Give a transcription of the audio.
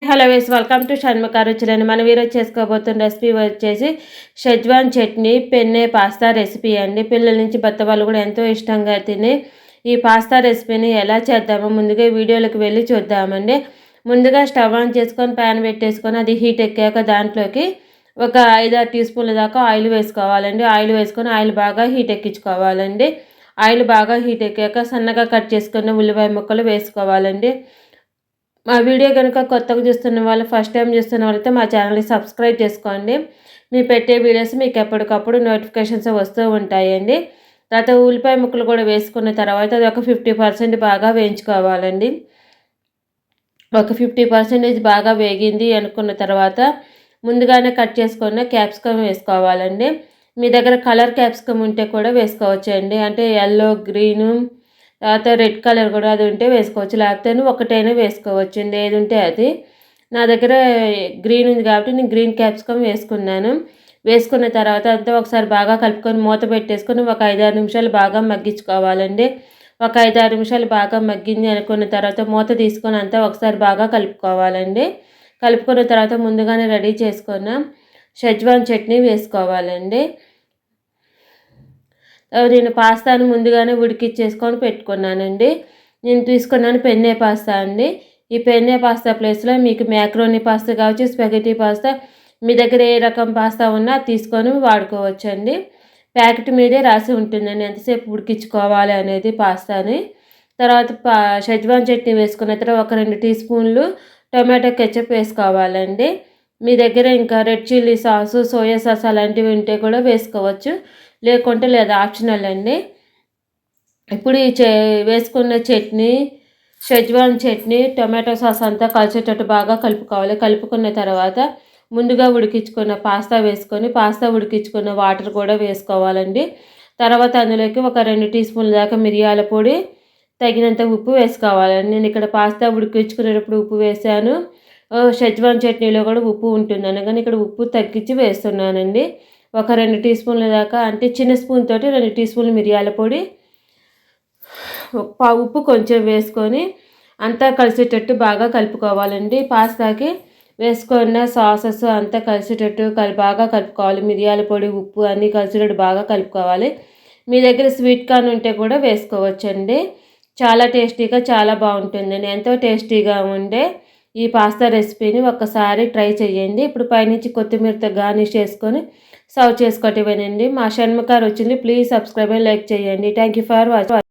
Hello ways welcome to Shanmukha రుచులని. మనం ఈరోజు చేసుకోబోతున్న రెసిపీ వచ్చేసి schezwan chutney penne pasta recipe అండి. పిల్లల నుంచి పెద్ద వాళ్ళు కూడా ఎంతో ఇష్టంగా తినే ఈ పాస్తా రెసిపీని ఎలా చేద్దామో ముందుగా వీడియోలోకి వెళ్ళి చూద్దామండి. ముందుగా స్టవ్ ఆన్ చేసుకొని ప్యాన్ పెట్టేసుకొని అది హీట్ ఎక్కాక దాంట్లోకి ఒక 5-6 టీ స్పూన్ల దాకా ఆయిల్ వేసుకోవాలండి. ఆయిల్ వేసుకొని ఆయిల్ బాగా హీట్ ఎక్కించుకోవాలండి. ఆయిల్ బాగా హీట్ ఎక్కాక సన్నగా కట్ చేసుకున్న ఉల్లిపాయ ముక్కలు వేసుకోవాలండి. మా వీడియో కనుక కొత్తగా చూస్తున్న వాళ్ళు, ఫస్ట్ టైం చూస్తున్న వాళ్ళైతే మా ఛానల్ని సబ్స్క్రైబ్ చేసుకోండి. మేము పెట్టే వీడియోస్ మీకు ఎప్పటికప్పుడు నోటిఫికేషన్స్ వస్తూ ఉంటాయండి. తర్వాత ఉల్లిపాయ ముక్కలు కూడా వేసుకున్న తర్వాత అది ఒక 50% బాగా వేయించుకోవాలండి. ఒక 50% బాగా వేగింది అనుకున్న తర్వాత ముందుగానే కట్ చేసుకున్న క్యాప్సికమ్ వేసుకోవాలండి. మీ దగ్గర కలర్ క్యాప్సికమ్ ఉంటే కూడా వేసుకోవచ్చండి. అంటే ఎల్లో, గ్రీను, తర్వాత రెడ్ కలర్ కూడా అది ఉంటే వేసుకోవచ్చు. లేకపోతే ఒకటైనా వేసుకోవచ్చు అండి, ఏది ఉంటే అది. నా దగ్గర గ్రీన్ ఉంది కాబట్టి నేను గ్రీన్ క్యాప్సికమ్ వేసుకున్నాను. వేసుకున్న తర్వాత అంతా ఒకసారి బాగా కలుపుకొని మూత పెట్టేసుకొని ఒక 5-6 నిమిషాలు బాగా మగ్గించుకోవాలండి. ఒక 5-6 నిమిషాలు బాగా మగ్గింది అనుకున్న తర్వాత మూత తీసుకొని అంతా ఒకసారి బాగా కలుపుకోవాలండి. కలుపుకున్న తర్వాత ముందుగానే రెడీ చేసుకున్న షెజ్వాన్ చట్నీ వేసుకోవాలండి. నేను పాస్తాను ముందుగానే ఉడికిచ్చేసుకొని పెట్టుకున్నానండి. నేను తీసుకున్నాను పెన్నె పాస్తా అండి. ఈ పెన్నె పాస్తా ప్లేస్లో మీకు మ్యాక్రోనీ పాస్తా కావచ్చు, స్పాగెటీ పాస్తా, మీ దగ్గర ఏ రకం పాస్తా ఉన్నా తీసుకొని వాడుకోవచ్చండి. ప్యాకెట్ మీదే రాసి ఉంటుందండి ఎంతసేపు ఉడికించుకోవాలి అనేది పాస్తాని. తర్వాత షెజ్వాన్ చట్నీ వేసుకున్న తర్వాత ఒక 2 టీ స్పూన్లు టొమాటో కెచప్ వేసుకోవాలండి. మీ దగ్గర ఇంకా red chilli sauce, soya sauce అలాంటివి ఉంటే కూడా వేసుకోవచ్చు, లేకుంటే లేదా ఆప్షనల్ అండి. ఇప్పుడు ఈ వేసుకున్న chutney, schezwan chutney, tomato sauce అంతా కలిసేటట్టు బాగా కలుపుకోవాలి. కలుపుకున్న తర్వాత ముందుగా ఉడికించుకున్న పాస్తా వేసుకొని పాస్తా ఉడికించుకున్న వాటర్ కూడా వేసుకోవాలండి. తర్వాత అందులోకి ఒక 2 టీ స్పూన్ల దాకా మిరియాల పొడి, తగినంత ఉప్పు వేసుకోవాలండి. నేను ఇక్కడ పాస్తా ఉడికించుకునేటప్పుడు ఉప్పు వేసాను. షెజ్వాన్ చట్నీలో కూడా ఉప్పు ఉంటుంది అనగానే ఇక్కడ ఉప్పు తగ్గించి వేస్తున్నానండి. ఒక 2 టీ స్పూన్ల దాకా, అంటే చిన్న స్పూన్ తోటి 2 టీ స్పూన్లు మిరియాల పొడి, ఉప్పు కొంచెం వేసుకొని అంతా కలిసేటట్టు బాగా కలుపుకోవాలండి. పాస్తాకి వేసుకున్న సాసెస్ అంతా కలిసేటట్టు బాగా కలుపుకోవాలి. మిరియాల పొడి, ఉప్పు అన్నీ కలిసేటట్టు బాగా కలుపుకోవాలి. మీ దగ్గర స్వీట్ కార్న్ ఉంటే కూడా వేసుకోవచ్చండి. చాలా టేస్టీగా చాలా బాగుంటుందండి. ఎంతో టేస్టీగా ఉండే ఈ పాస్తా రెసిపీని ఒక్కసారి ట్రై చేయండి. ఇప్పుడు పైనుంచి కొత్తిమీరతో గార్నిష్ చేసుకొని సర్వ్ చేసుకోవటమేనండి. మా షణ్ముఖ రుచుల్ని ప్లీజ్ సబ్స్క్రైబ్ అండ్ లైక్ చేయండి. Thank you for watching.